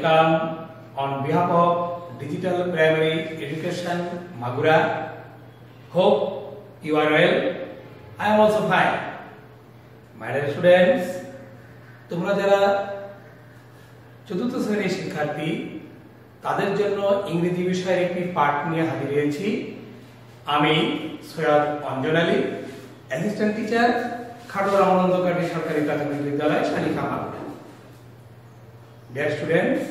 welcome on behalf of Digital Primary Education Magura. Hope you are well. I am also fine. My dear students, তোমরা যারা চতুর্থ শ্রেণীর শিক্ষার্থী তাদের জন্য ইংরেজি বিষয়ের একটি পাঠ নিয়ে হাজির হয়েছি। আমি সৈয়দ অঞ্জন আলী, অ্যাসিস্ট্যান্ট টিচার, খাটোয়ার রামানন্দ কাটি সরকারি প্রাথমিক বিদ্যালয়, শালিখা মাগুরা। ডিয়ার স্টুডেন্টস,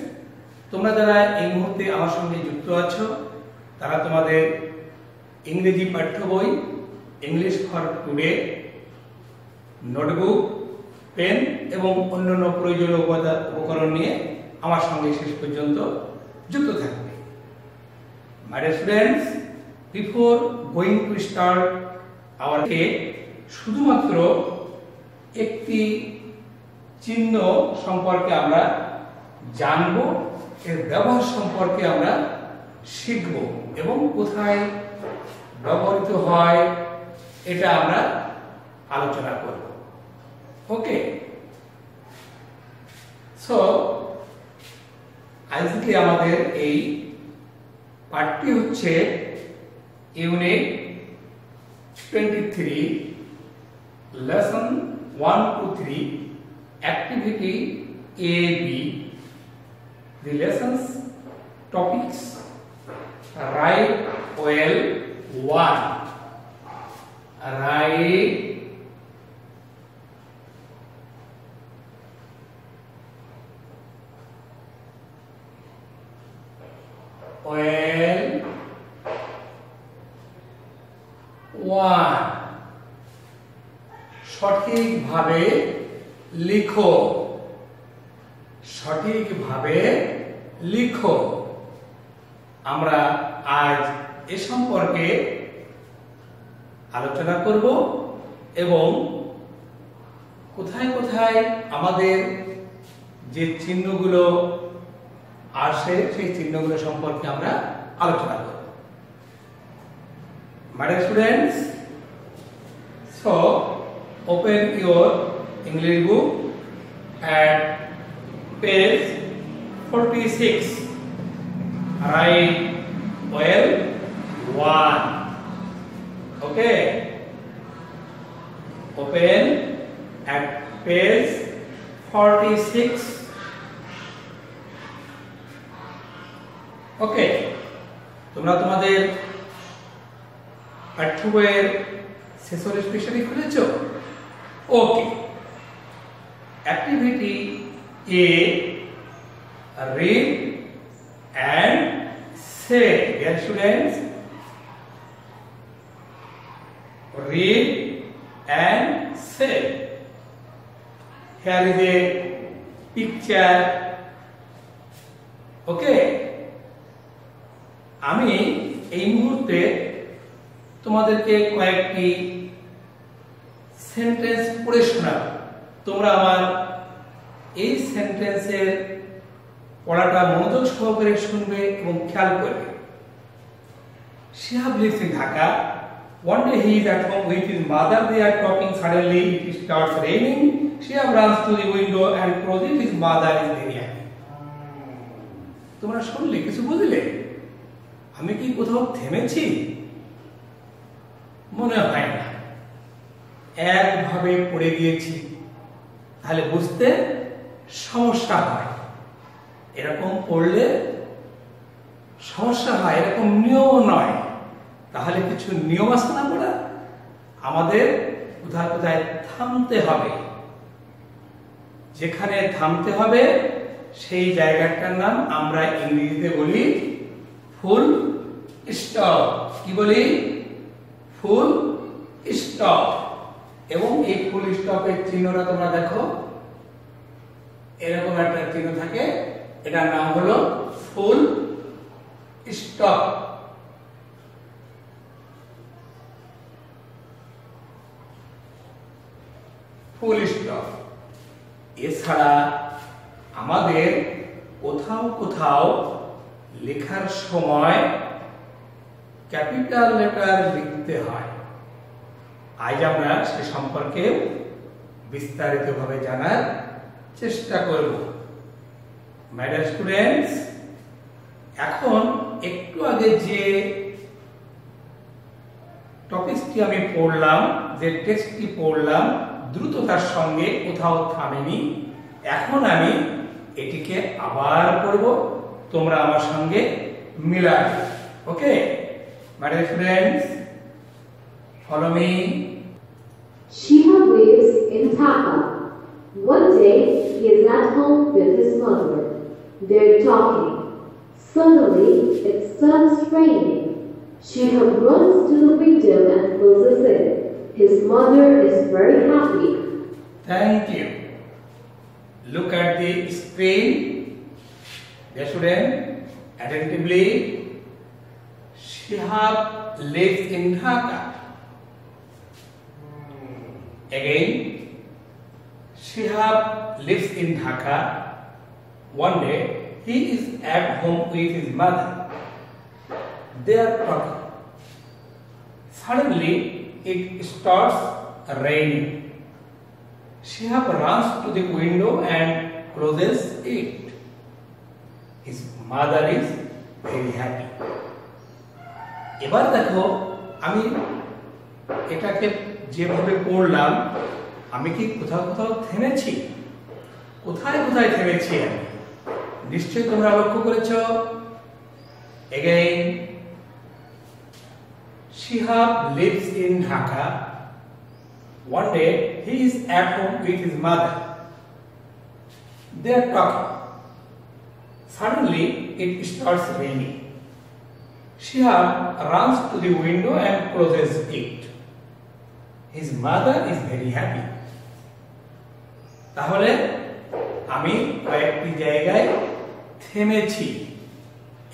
তোমরা যারা এই মুহূর্তে আমার সঙ্গে যুক্ত আছো তারা তোমাদের ইংরেজি পাঠ্য বই English for today, notebook, pen এবং অন্যান্য প্রয়োজনীয় উপকরণ নিয়ে আমার সঙ্গে শেষ পর্যন্ত যুক্ত থাকবে। My dear students, before going to start our day, শুধুমাত্র একটি চিহ্ন সম্পর্কে আমরা জানব, এর ব্যবহার সম্পর্কে আমরা শিখব এবং কোথায় ব্যবহৃত হয় এটা আমরা আলোচনা করব। ওকে, সো আজকে আমাদের এই পাঠটি হচ্ছে unit 23, lesson 1 to 3, activity A B. The lessons topics: write well 1, write well 1, সঠিকভাবে লিখো, সঠিকভাবে লিখো। আমরা আজ এ সম্পর্কে আলোচনা করব এবং কোথায় কোথায় আমাদের যে চিহ্নগুলো আসে সেই চিহ্নগুলো সম্পর্কে আমরা আলোচনা করব। My dear students, so open your English book at page 46. Write well 1. Okay. Open at page 46. Okay. তোমরা তোমাদের পাঠ্য বইয়ের সেসর স্পেশালি খুলেছো? Okay. Activity A, read and say. Dear students, read and say. Here is a picture. Okay. আমি এই মুহূর্তে তোমাদেরকে কয়েকটি সেন্টেন্স পড়ে শোনাবো। তোমরা আমার এই সেন্টেন্সের পড়াটা মনোযোগ সহকারে শুনবে এবং খেয়াল করবে। Shihab lives in Dhaka. One day he is at home with his mother. They are talking. Suddenly it starts raining. Shihab runs to the window and closes. His mother is very happy. তোমরা শুনলে কিছু বুঝলে? আমি কি কোথাও থেমেছি? মনে হয় না, একভাবে পড়ে গিয়েছি, তাহলে বুঝতে সমস্যা হয়। এরকম পড়লে সমস্যা হয়, এরকম নিয়ম নয়। তাহলে কিছু নিয়ম আছে না পড়া, আমাদের কোথায় কোথায় থামতে হবে। যেখানে থামতে হবে সেই জায়গাটার নাম আমরা ইংরেজিতে বলি ফুল স্টপ। কি বলি? Full stop. এবং এই ফুল স্টপের চিহ্নটা তোমরা দেখো, এরকম একটা চিহ্ন থাকে, এটার নাম হলো ফুল স্টপ। Full stop. এছাড়া আমাদের কোথাও কোথাও লেখার সময় ক্যাপিটাল লেটার লিখতে হয়। আজ আমরা সে সম্পর্কে বিস্তারিতভাবে জানার চেষ্টা করব। মাই ডিয়ার স্টুডেন্টস, এখন একটু আগে যে টপিকটি আমি পড়লাম, যে টেক্সটটি পড়লাম, দ্রুততার সঙ্গে কোথাও থামেনি। এখন আমি এটিকে আবার পড়ব, তোমরা আমার সঙ্গে মিলাবে। Okay my dear students, follow me. Shihab lives in Dhaka. One day, he is at home with his mother. They're talking. Suddenly, it starts raining. Shihab runs to the window and closes it. His mother is very happy. Thank you. Look at the screen. Dear student, attentively. Shihab lives in Dhaka. Again, Shihab lives in Dhaka. One day, he is at home with his mother. They are talking. Suddenly, it starts raining. Shihab runs to the window and closes it. His mother is very happy. এবার দেখো, আমি এটাকে যেভাবে পড়লাম, আমি কি কোথাও কোথাও থেমেছি? কোথায় কোথায় থেমেছি আমি? নিশ্চয়ই তোমরা লক্ষ্য করেছো। Again, Shihab lives in Dhaka. One day, he is at home with his mother. They are talking. Suddenly, it starts raining. Shihab runs to the window and closes it. His mother is very happy. তাহলে আমি কয়েকটি জায়গায় থেমেছি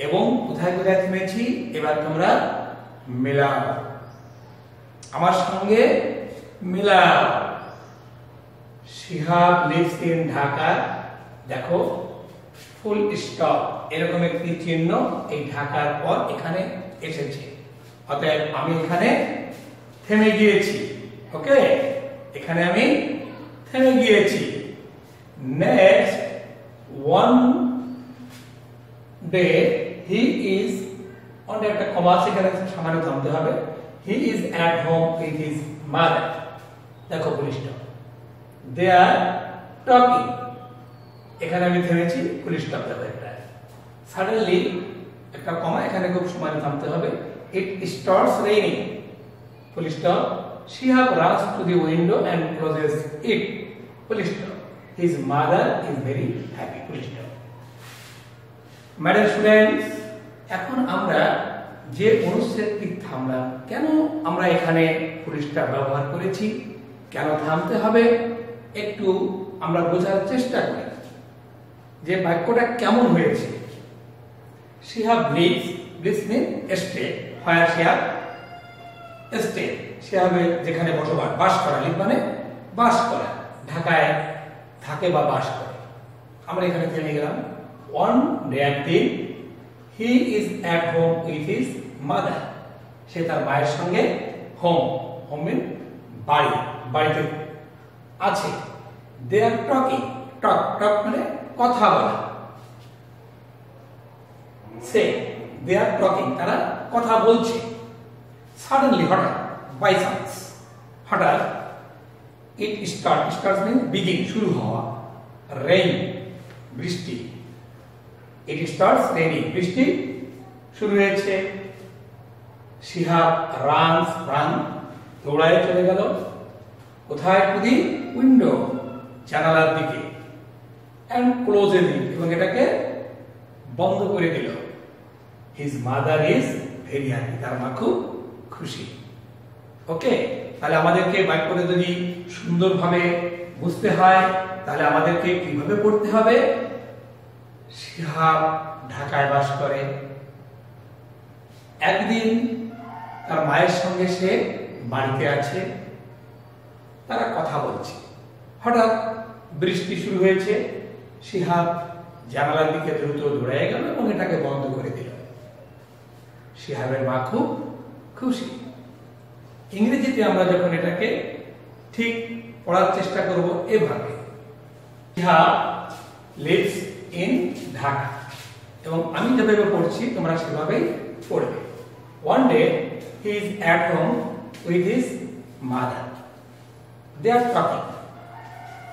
এবং কোথায় কোথায় থেমেছি এবার তোমরা মেলাও, আমার সঙ্গে মেলাও। Shihab lives in Dhaka. দেখো, ফুল স্টপ, এরকম একটি চিহ্ন এই ঢাকার পর এখানে এসেছে, অতএব আমি এখানে থেমে গিয়েছি। ওকে, এখানে আমি থেমে গিয়েছি। Next, one day he is, one day একটা কমা সেখানে সামান্য থামতে হবে। হি is at home with his mother. দেখো ফুল স্টপ। দে আর টকিং, এখানে আমি থেমেছি, ফুল স্টপ দেবো একটা। সাডেনলি একটা কমা, এখানে খুব সময় থামতে হবে। It starts raining, full stop. Shihab runs to the window and closes it, full stop. His mother is very happy, full stop. My dear students, এখন আমরা যে অনুচ্ছেদটি থামলাম, কেন আমরা এখানে ফুল স্টপ ব্যবহার করেছি, কেন থামতে হবে, একটু আমরা বোঝার চেষ্টা করি যে বাক্যটা কেমন হয়েছে। Shihab lives, lives means stay, where Shihab stay, Shihabের যেখানে বসবাস, বাস করা, লিভ মানে বাস করা, ঢাকায় থাকে বা বাস করে। আমরা এখানে থেমে গেলাম। ওয়ান ডে একদিন, he is at home with his mother, সে তার মায়ের সঙ্গে হোম, হোম মিন বাড়ি, বাড়িতে আছে। দে আর টকিং, টক, টক মানে কথা বলা। সে, দে আর টকিং, তারা কথা বলছে। সাডেনলি, হঠাৎ, বাই চান্স, হঠাৎ, it start, start mean begin, শুরু হওয়া, রেইন, বৃষ্টি। ইট স্টার্টস রেইনিং, বৃষ্টি শুরু হয়েছে। Shihab runs, run, দৌড়ায় চলে গেল কোথায়? টু দি উইন্ডো, জানালার দিকে। and closes it, এবং এটাকে বন্ধ করে দিল। His mother is very happy, তার মা খুব খুশি। ওকে, তাহলে আমাদেরকে বাক্যটা যদি সুন্দরভাবে বুঝতে হয় তাহলে আমাদেরকে কিভাবে পড়তে হবে? Shihab ঢাকায় বাস করে। একদিন তার মায়ের সঙ্গে সে বাড়িতে আছে, তারা কথা বলছে। হঠাৎ বৃষ্টি শুরু হয়েছে। Shihab জানালার দিকে দ্রুত দৌড়ে গেল এবং এটাকে বন্ধ করে দিল। Shihabের মা খুব খুশি। ইংরেজিতে আমরা যখন এটাকে ঠিক পড়ার চেষ্টা করব এভাবে, Shihab lives in Dhaka এবং আমি যেভাবে পড়ছি তোমরা সেভাবেই পড়বে one day he is at home with his mother they are talking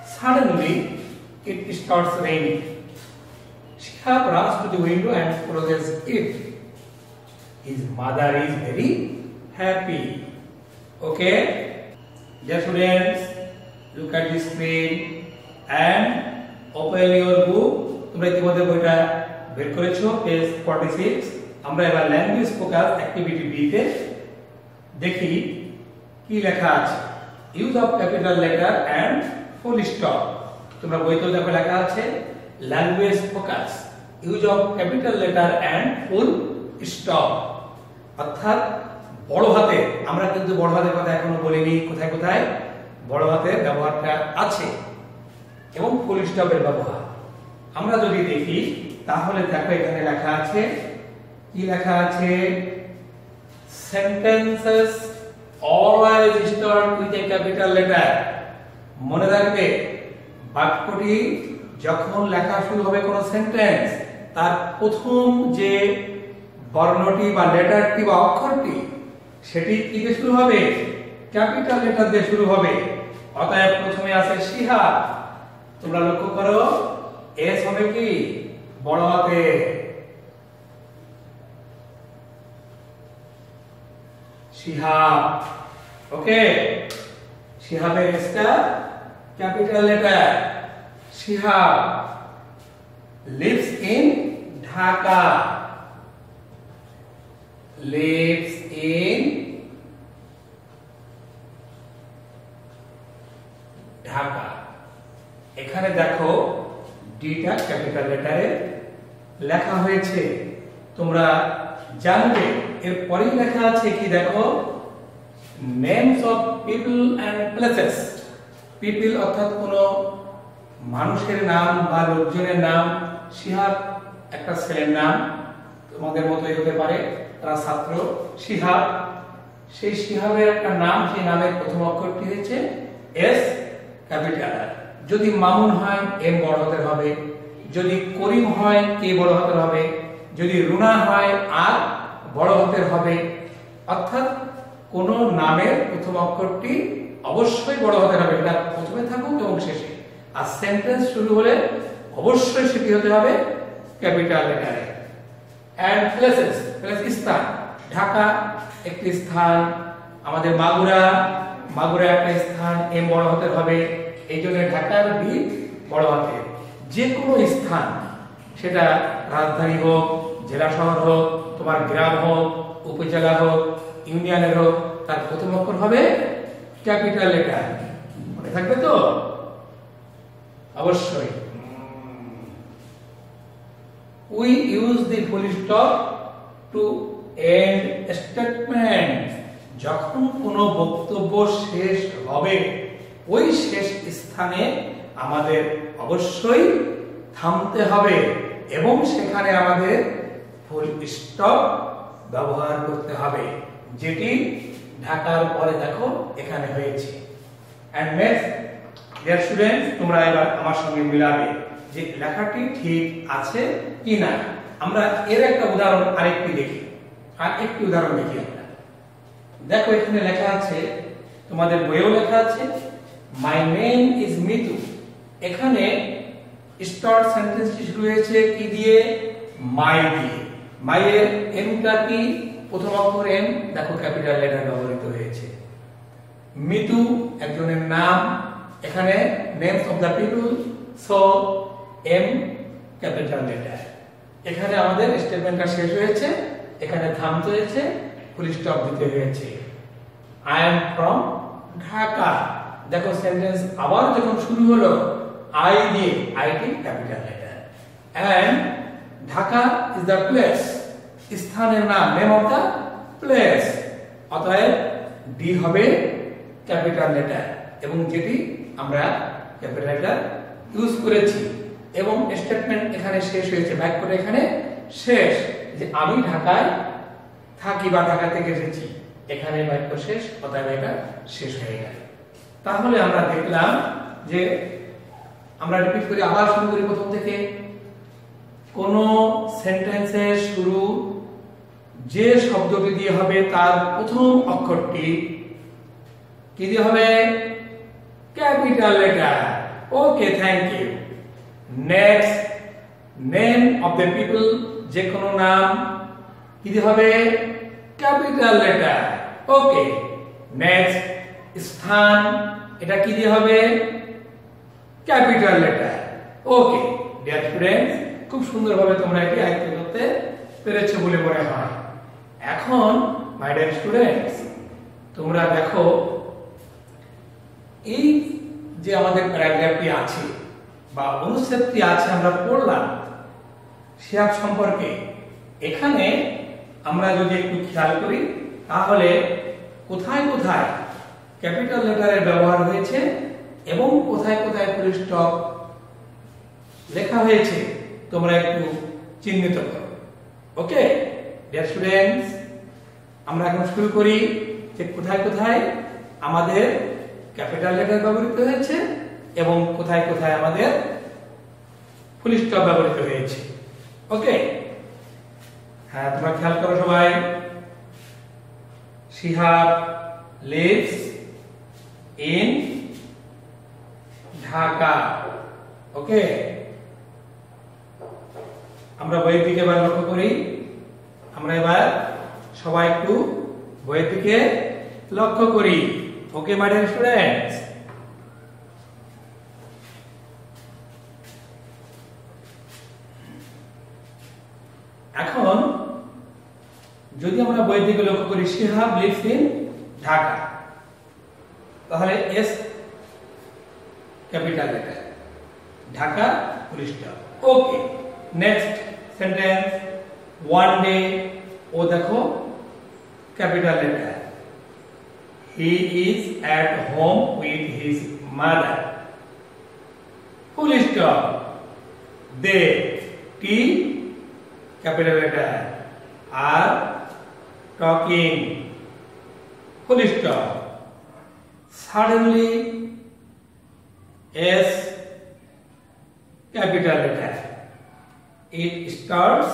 suddenly it starts raining Shihab runs to the window and closes it his mother is very happy okay dear students look at the screen and open your book তোমরা ইতিমধ্যে বইটা বের করেছো page 46 আমরা এবার language focus activity B তে দেখি কি লেখা আছে use of capital letter and full stop তোমরা বইতে দেখো লেখা আছে language focus use of capital letter and full stop অর্থাৎ বড় হাতে আমরা কিন্তু বড় হাতের কথা এখনো বলিনি কোথায় কোথায় বড় হাতের ব্যবহারটা আছে এবং ফুল স্টপের ব্যবহার আমরা যদি দেখি তাহলে দেখো এখানে লেখা আছে কি লেখা আছে sentences always start with a capital letter মনে রাখবে বাক্যটি যখন লেখা শুরু হবে কোন সেন্টেন্স তার প্রথম যে বর্ণটি বা লেটারটি বা অক্ষরটি সেটি কি দিয়ে শুরু হবে ক্যাপিটাল লেটার দিয়ে শুরু হবে অতএব প্রথমে আছে শিহাব তোমরা লক্ষ্য করো এস হবে কি বড় হাতে শিহাব ওকে শিহাবের এসটা capital letter Shihab lives in Dhaka lives in Dhaka এখানে দেখো ডিটা ক্যাপিটাল লেটারে লেখা হয়েছে তোমরা জানবে এর পরেই লেখা আছে কি দেখো names of people and places people অর্থাৎ কোন মানুষের নাম বা লোকজনের নাম শিহাব একটা ছেলের নাম তোমাদের মতোই হতে পারে তারা ছাত্র শিহাব সেই শিহাবের একটা নাম সেই নামের প্রথম অক্ষরটি হচ্ছে এস ক্যাপিটাল যদি মামুন হয় এম বড় হাতের হবে যদি করিম হয় কে বড় হাতের হবে যদি রুনা হয় আর বড় হাতের হবে অর্থাৎ কোন নামের প্রথম অক্ষরটি অবশ্যই বড় হাতের হবে এটা প্রথমে থাকুক এবং শেষে আর সেন্টেন্স শুরু হলে অবশ্যই সেটি হতে হবে ক্যাপিটাল লেটারে এন্ড প্লেসেস প্লেস স্থান ঢাকা একটি স্থান আমাদের মাগুরা একটা স্থান এম বড় হাতের হবে এই জন্য ঢাকার বি বড় হাতের যে কোনো স্থান সেটা রাজধানী হোক জেলা শহর হোক তোমার গ্রাম হোক উপজেলা হোক ইউনিয়নের হোক তার প্রথম অক্ষর হবে ক্যাপিটাল লেটার মনে থাকবে তো অবশ্যই we use the full stop to end statement যখন কোনো বক্তব্য শেষ হবে ওই শেষ স্থানে আমাদের অবশ্যই থামতে হবে এবং সেখানে আমাদের ফুল স্টপ ব্যবহার করতে হবে যেটি ঢাকার পরে দেখো এখানে হয়েছে এন্ড নেক্সট ডিয়ার স্টুডেন্টস তোমরা এবার আমার সঙ্গে মিলাবে যে লেখাটি ঠিক আছে কি না আমরা এর একটা উদাহরণ আরেকটি দেখি আর একটি উদাহরণ দেখি আমরা দেখো এখানে লেখা আছে তোমাদের বইয়েও লেখা আছে মাই নেম ইজ মিতু এখানে স্টার্ট সেন্টেন্সটি শুরু হয়েছে কি দিয়ে মাই দিয়ে মাই এর এমটা কি প্রথম অক্ষর এম দেখো ক্যাপিটাল লেটার ব্যবহৃত হয়েছে মিতু একজনের নাম এখানে names of the people so M capital letter এখানে আমাদের স্টেটমেন্টটা শেষ হয়েছে এখানে থামতে হয়েছে ফুল স্টপ দিতে হয়েছে আই এম ফ্রম ঢাকা দেখো সেন্টেন্স আবার যখন শুরু হলো আই দিয়ে I T capital letter and Dhaka is the place স্থানের নাম নেম অফ দা প্লেস অতএব ডি হবে ক্যাপিটাল লেটার এবং যেটি আমরা ক্যাপিটাল লেটার ইউজ করেছি এবং স্টেটমেন্ট এখানে শেষ হয়েছে বাক্যটা এখানে শেষ যে আমি ঢাকায় থাকি বা ঢাকা থেকে এসেছি এখানে বাক্য শেষ অতএব এটা শেষ হয়ে গেল তাহলে আমরা দেখলাম যে আমরা রিপিট করি আবার শুরু করি প্রথম থেকে কোন সেন্টেন্সের শুরু যে শব্দটি দিয়ে হবে তার প্রথম অক্ষরটি কি দিয়ে হবে? Capital letter. Okay, thank you. Next, name of the people, যে কোনো নাম কি দিয়ে হবে? Capital letter. ওকে। নেক্সট, স্থান, এটা কি দিয়ে হবে? Capital letter. Okay dear students, খুব সুন্দরভাবে তোমরা এটি আয়ত্ত করতে পেরেছো বলে মনে হয়। এখন মাই ডিয়ার স্টুডেন্টস, তোমরা দেখো এই যে আমাদের প্যারাগ্রাফটি আছে বা অনুচ্ছেদটি আছে আমরা পড়লাম সিহাব সম্পর্কে। এখানে আমরা যদি একটু খেয়াল করি তাহলে কোথায় কোথায় ক্যাপিটাল লেটারের ব্যবহার হয়েছে এবং কোথায় কোথায় ফুল স্টপ লেখা হয়েছে তোমরা একটু চিহ্নিত করো। ওকে ডিয়ার স্টুডেন্টস, আমরা এখন শুরু করি যে কোথায় কোথায় আমাদের ক্যাপিটাল লেটার ব্যবহৃত হয়েছে এবং কোথায় কোথায় আমাদের ফুল স্টপ ব্যবহৃত হয়েছে। ওকে, হ্যাঁ তোমরা খেয়াল করো সবাই। Shihab lives in Dhaka. ওকে, আমরা বইয়ের দিকে এবার লক্ষ্য করি। আমরা এবার সবাই একটু বইয়ের দিকে লক্ষ্য করি। ওকে মাই ডিয়ার স্টুডেন্টস, এখন যদি আমরা বইয়ের দিকে লক্ষ্য করি শিহাব লিভস ইন ঢাকা, তাহলে S capital letter, Dhaka full stop. Okay, next sentence one day, O দেখো capital letter, he is at home with his mother full stop. They, T capital letter, are talking full stop. Suddenly, S capital letter, it starts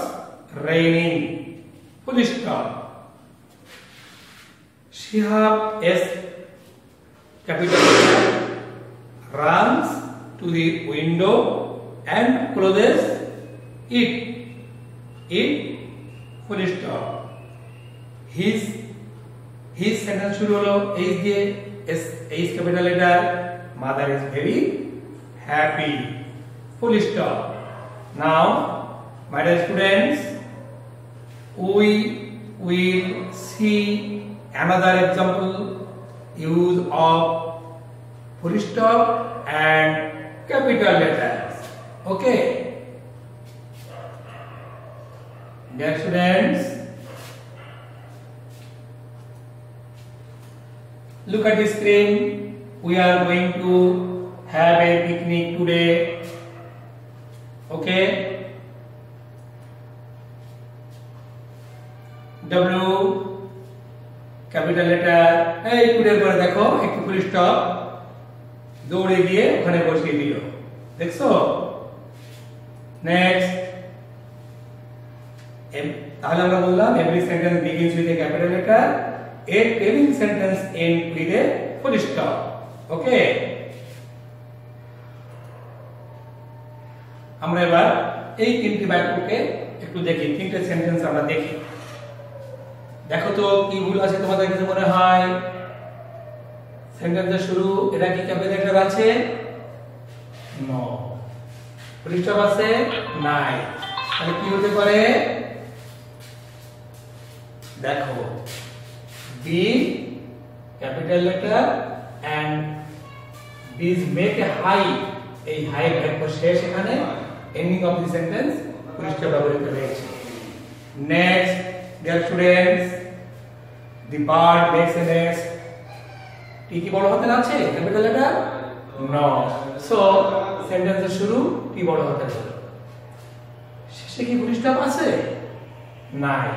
raining full stop. Shihab, S capital letter, runs to the window and closes it full stop. His sentence শুরু হলো H দিয়ে, H capital letter, mother is very happy full stop. Now my dear students, we will see another example use of full stop and capital letters. Okay dear students, look at the screen. We are going to have a picnic today. Okay, W capital letter, এই today পরে দেখো একটু full stop, দৌড়ে গিয়ে ওখানে বসিয়ে দিল, দেখছো? নেক্সট, তাহলে আমরা বললাম every sentence begins with a capital letter, a trailing sentence ends with a full stop. Okay, আমরা এবার এই তিনটি বাক্যকে একটু দেখি, তিনটে সেন্টেন্স আমরা দেখি। দেখো তো কি ভুল আছে তোমাদের কাছে মনে হয়? সেন্টেন্সের শুরু এটা কি ক্যাপিটাল লেটার আছে? নো। ফুল স্টপ আছে? নাই। তাহলে কি হতে পারে? দেখো, B capital letter and these make a high, এই হাই বাক্য শেষ, এখানে ending of the sentence full stop ব্যবহৃত হয়েছে। Next dear students, the bird makes a nest, কি বড় হাতের আছে ক্যাপিটাল লেটার? নো। সো সেন্টেন্সের শুরু টি বড় হাতের হলো, শেষে কি ফুল স্টপ আছে? নাই।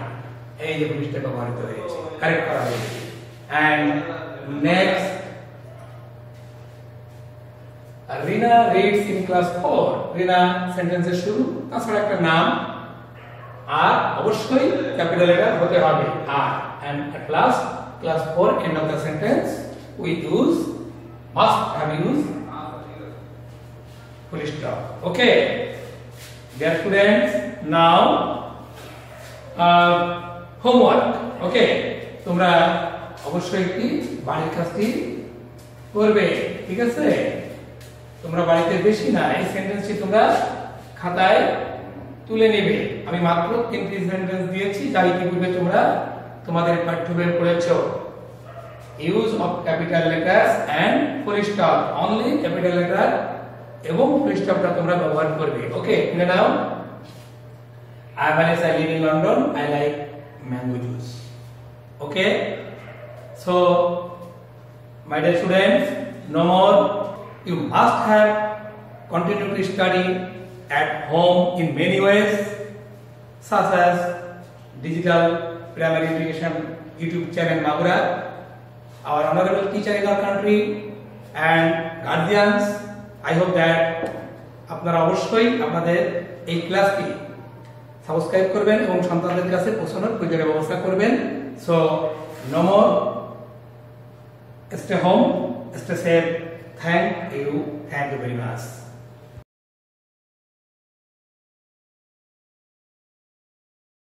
এই যে ফুল স্টপ ব্যবহৃত হয়েছে, কারেক্ট করা হয়েছে। And next Rina reads in class 4 Rina সেন্টেন্সের শুরু তাছাড়া একটা নাম আর অবশ্যই ক্যাপিটাল লেটার হতে হবে আর and at last class 4 end of the sentence we must have used full stop. Okay, dear students, now homework. Okay, তোমরা অবশ্যই কি বাড়ির কাজটি করবে, ঠিক আছে? তোমরা বাড়িতে বেশি না এই সেন্টেন্সটি তোমরা খাতায় তুলে নেবে। আমি মাত্র 3টি সেন্টেন্স দিয়েছি যা ইতিপূর্বে তোমরা তোমাদের পাঠ্যবইয়ে পড়েছো। Use of capital letters and full stop, only capital letter এবং ফুল স্টপটা তোমরা ব্যবহার করবে। ওকে, শুনে নাও। I live in London. I like mango juice. Okay, so my dear students, no more. You must have continued to study at home in many ways, such as digital primary education YouTube channel Magura, our honorable teacher in our country, and guardians. I hope that আপনারা অবশ্যই আপনাদের এই ক্লাসটি subscribe করবেন এবং সন্তানদের কাছে পৌঁছানোর প্রয়োজনীয় ব্যবস্থা করবেন। So no more, stay home, stay safe. Thank you very much.